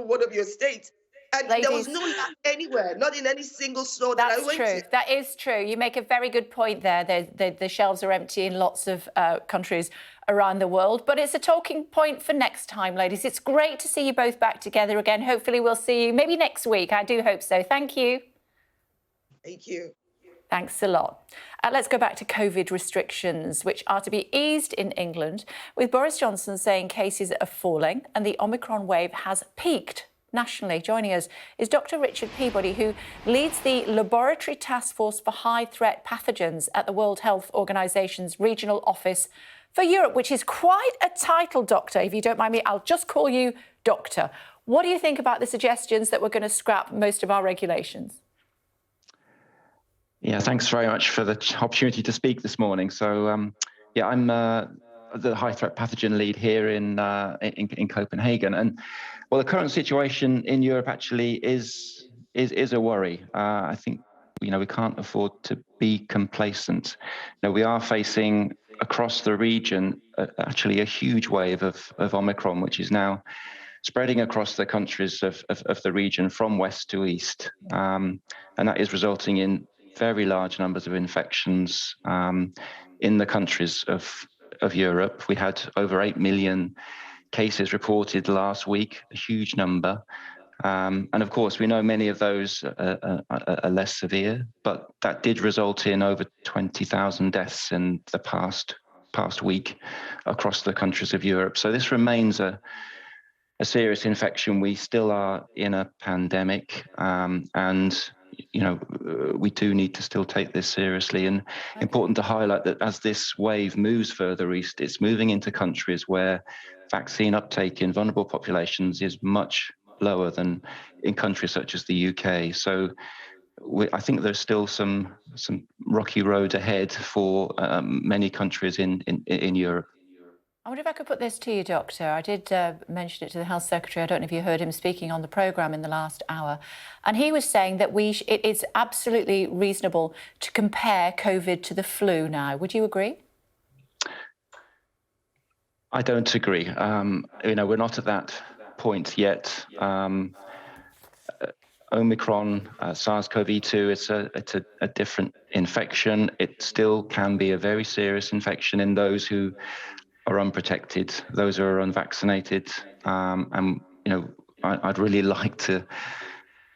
one of your states, and there was no lack anywhere, not in any single store that I went to. That is true. You make a very good point there. The shelves are empty in lots of countries around the world, but it's a talking point for next time, ladies. It's great to see you both back together again. Hopefully we'll see you maybe next week. I do hope so. Thank you. Thank you. Thanks a lot. Let's go back to COVID restrictions, which are to be eased in England, with Boris Johnson saying cases are falling and the Omicron wave has peaked nationally. Joining us is Dr. Richard Peabody, who leads the Laboratory Task Force for High Threat Pathogens at the World Health Organization's Regional Office for Europe, which is quite a title, Doctor. If you don't mind me, I'll just call you Doctor. What do you think about the suggestions that we're going to scrap most of our regulations? Yeah, thanks very much for the opportunity to speak this morning. So, I'm the high threat pathogen lead here in Copenhagen, and well, the current situation in Europe actually is a worry. I think we can't afford to be complacent. We are facing across the region actually a huge wave of Omicron, which is now spreading across the countries of the region from west to east, and that is resulting in very large numbers of infections in the countries of Europe. We had over 8 million cases reported last week, a huge number. And of course, we know many of those are less severe, but that did result in over 20,000 deaths in the past week across the countries of Europe. So this remains a serious infection. We still are in a pandemic, and we do need to still take this seriously. And important to highlight that as this wave moves further east, it's moving into countries where vaccine uptake in vulnerable populations is much lower than in countries such as the UK. So I think there's still some rocky road ahead for many countries in Europe. I wonder if I could put this to you, Doctor. I did mention it to the Health Secretary. I don't know if you heard him speaking on the programme in the last hour. And he was saying that it is absolutely reasonable to compare COVID to the flu now. Would you agree? I don't agree. We're not at that point yet. Omicron, SARS-CoV-2, it's a different infection. It still can be a very serious infection in those who are unprotected, those who are unvaccinated. I'd really like to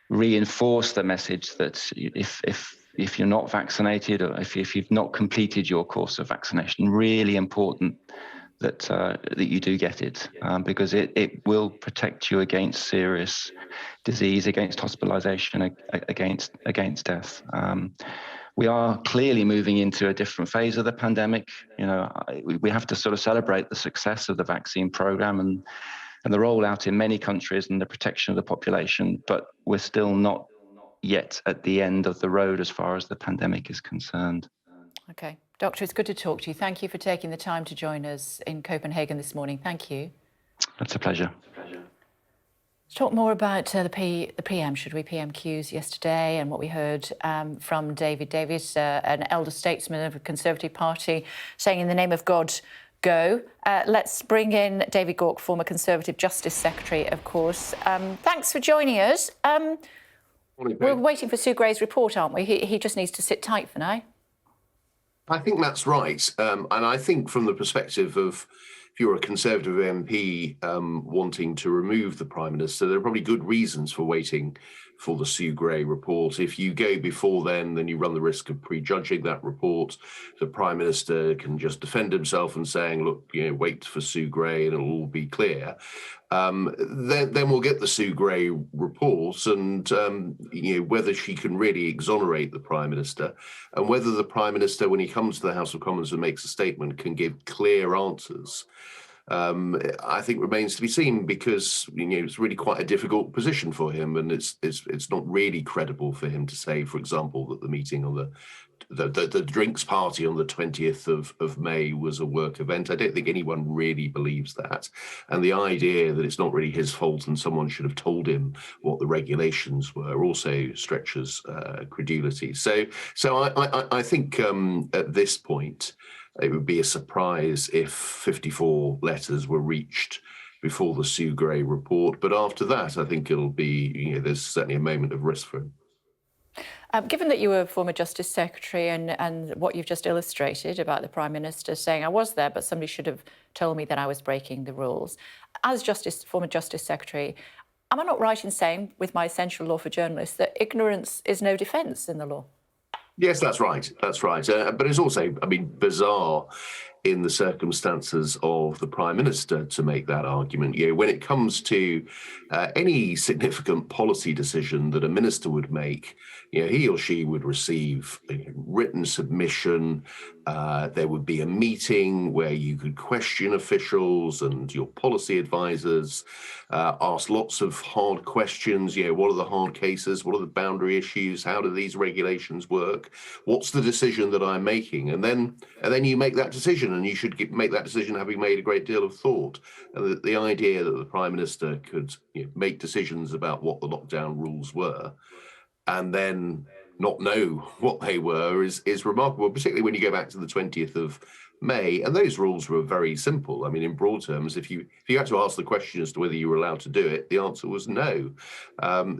reinforce the message that if you're not vaccinated, or if you've not completed your course of vaccination, really important that you do get it, because it will protect you against serious disease, against hospitalization, against death. We are clearly moving into a different phase of the pandemic. We have to sort of celebrate the success of the vaccine program and the rollout in many countries and the protection of the population, but we're still not yet at the end of the road as far as the pandemic is concerned. Okay. Doctor, it's good to talk to you. Thank you for taking the time to join us in Copenhagen this morning. Thank you. It's a pleasure. Let's talk more about the PM, should we? PMQs yesterday, and what we heard from David Davis, an elder statesman of the Conservative Party, saying, "In the name of God, go." Let's bring in David Gauke, former Conservative Justice Secretary, of course. Thanks for joining us. We're waiting for Sue Gray's report, aren't we? He just needs to sit tight for now. I think that's right. And I think from the perspective of, if you're a Conservative MP wanting to remove the Prime Minister, there are probably good reasons for waiting for the Sue Gray report. If you go before then you run the risk of prejudging that report. The Prime Minister can just defend himself and saying, look, wait for Sue Gray and it'll all be clear. Then we'll get the Sue Gray report and whether she can really exonerate the Prime Minister, and whether the Prime Minister, when he comes to the House of Commons and makes a statement, can give clear answers. I think remains to be seen, because it's really quite a difficult position for him, and it's not really credible for him to say, for example, that the meeting on the drinks party on the 20th of May was a work event. I don't think anyone really believes that. And the idea that it's not really his fault and someone should have told him what the regulations were also stretches credulity. So I think at this point, it would be a surprise if 54 letters were reached before the Sue Gray report. But after that, I think it'll be, there's certainly a moment of risk for him. Given that you were former Justice Secretary and what you've just illustrated about the Prime Minister saying, I was there, but somebody should have told me that I was breaking the rules. As former Justice Secretary, am I not right in saying, with my essential law for journalists, that ignorance is no defence in the law? Yes, that's right. That's right. But it's also, bizarre in the circumstances of the Prime Minister to make that argument. When it comes to any significant policy decision that a minister would make, he or she would receive a written submission. There would be a meeting where you could question officials and your policy advisors, ask lots of hard questions. What are the hard cases? What are the boundary issues? How do these regulations work? What's the decision that I'm making? And then you make that decision, and you should make that decision having made a great deal of thought. And the idea that the Prime Minister could make decisions about what the lockdown rules were and then not know what they were is remarkable, particularly when you go back to the 20th of May. And those rules were very simple. In broad terms, if you had to ask the question as to whether you were allowed to do it, the answer was no.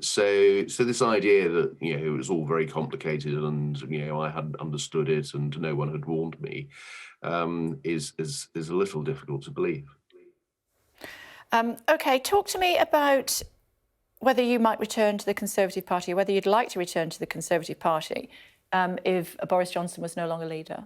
So this idea that, it was all very complicated and, I hadn't understood it and no one had warned me, is a little difficult to believe. OK, talk to me about whether you might return to the Conservative Party, or whether you'd like to return to the Conservative Party if Boris Johnson was no longer leader.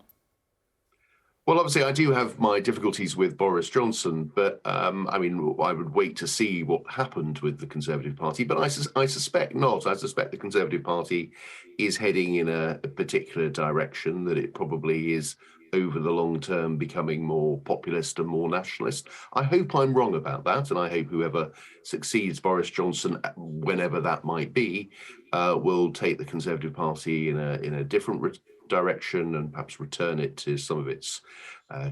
Well, obviously, I do have my difficulties with Boris Johnson, but I would wait to see what happened with the Conservative Party. But I suspect not. I suspect the Conservative Party is heading in a particular direction, that it probably is over the long term becoming more populist and more nationalist. I hope I'm wrong about that, and I hope whoever succeeds Boris Johnson, whenever that might be, will take the Conservative Party in a different direction and perhaps return it to some of its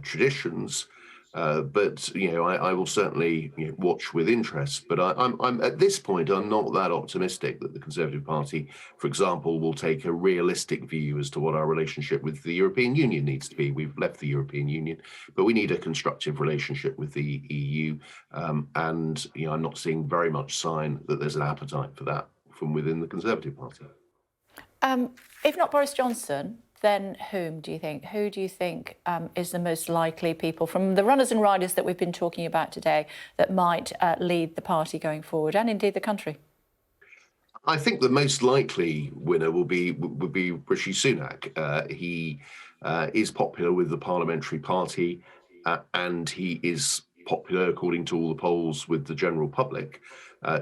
traditions. But I will certainly watch with interest. But I'm at this point, I'm not that optimistic that the Conservative Party, for example, will take a realistic view as to what our relationship with the European Union needs to be. We've left the European Union, but we need a constructive relationship with the EU. And I'm not seeing very much sign that there's an appetite for that from within the Conservative Party. If not Boris Johnson, then whom do you think? Who do you think is the most likely people from the runners and riders that we've been talking about today that might lead the party going forward, and indeed the country? I think the most likely winner would be Rishi Sunak. He is popular with the parliamentary party, and he is popular, according to all the polls, with the general public.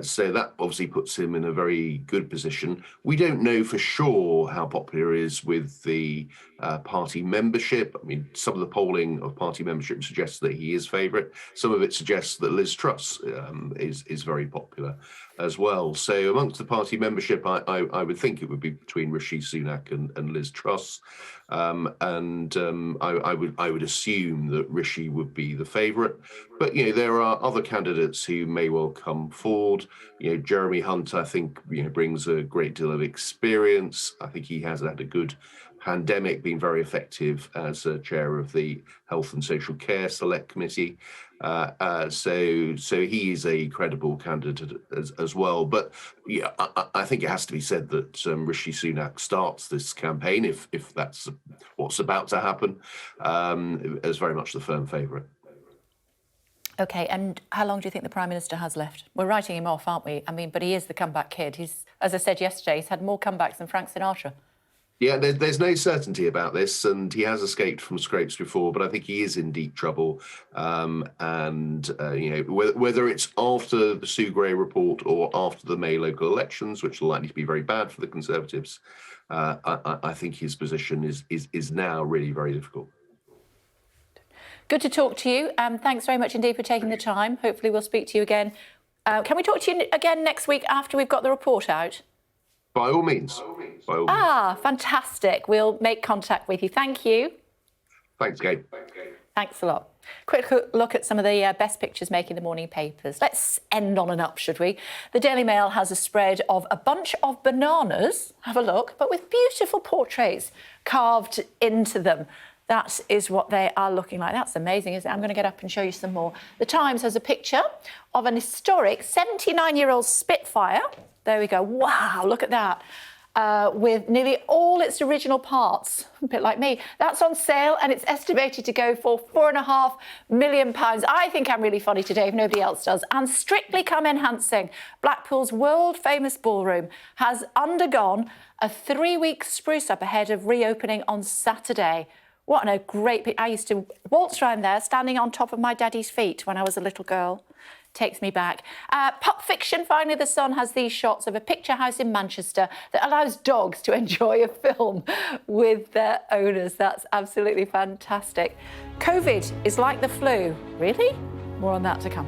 So that obviously puts him in a very good position. We don't know for sure how popular he is with the party membership. Some of the polling of party membership suggests that he is favourite. Some of it suggests that Liz Truss is very popular as well. So amongst the party membership, I would think it would be between Rishi Sunak and Liz Truss. I would assume that Rishi would be the favourite. But there are other candidates who may well come forward. Jeremy Hunt, I think, brings a great deal of experience. I think he has had a good pandemic, been very effective as chair of the Health and Social Care Select Committee. So he is a credible candidate as well. But I think it has to be said that Rishi Sunak starts this campaign, if that's what's about to happen, as very much the firm favourite. OK, and how long do you think the Prime Minister has left? We're writing him off, aren't we? But he is the comeback kid. He's, as I said yesterday, he's had more comebacks than Frank Sinatra. Yeah, there's no certainty about this, and he has escaped from scrapes before, but I think he is in deep trouble. Whether it's after the Sue Gray report or after the May local elections, which are likely to be very bad for the Conservatives, I think his position is now really very difficult. Good to talk to you. Thanks very much indeed for taking the time. Hopefully we'll speak to you again. Can we talk to you again next week after we've got the report out? By all means. By all means. Fantastic. We'll make contact with you. Thank you. Thanks, Gabe. Thanks a lot. Quick look at some of the best pictures making the morning papers. Let's end on an up, should we? The Daily Mail has a spread of a bunch of bananas, have a look, but with beautiful portraits carved into them. That is what they are looking like. That's amazing, isn't it? I'm going to get up and show you some more. The Times has a picture of an historic 79-year-old Spitfire. There we go. Wow, look at that. With nearly all its original parts, a bit like me. That's on sale and it's estimated to go for £4.5 million. I think I'm really funny today if nobody else does. And Strictly Come Enhancing, Blackpool's world-famous ballroom, has undergone a 3-week spruce-up ahead of reopening on Saturday. What a great... I used to waltz around there standing on top of my daddy's feet when I was a little girl. Takes me back. Pulp Fiction, finally, The Sun has these shots of a picture house in Manchester that allows dogs to enjoy a film with their owners. That's absolutely fantastic. COVID is like the flu. Really? More on that to come.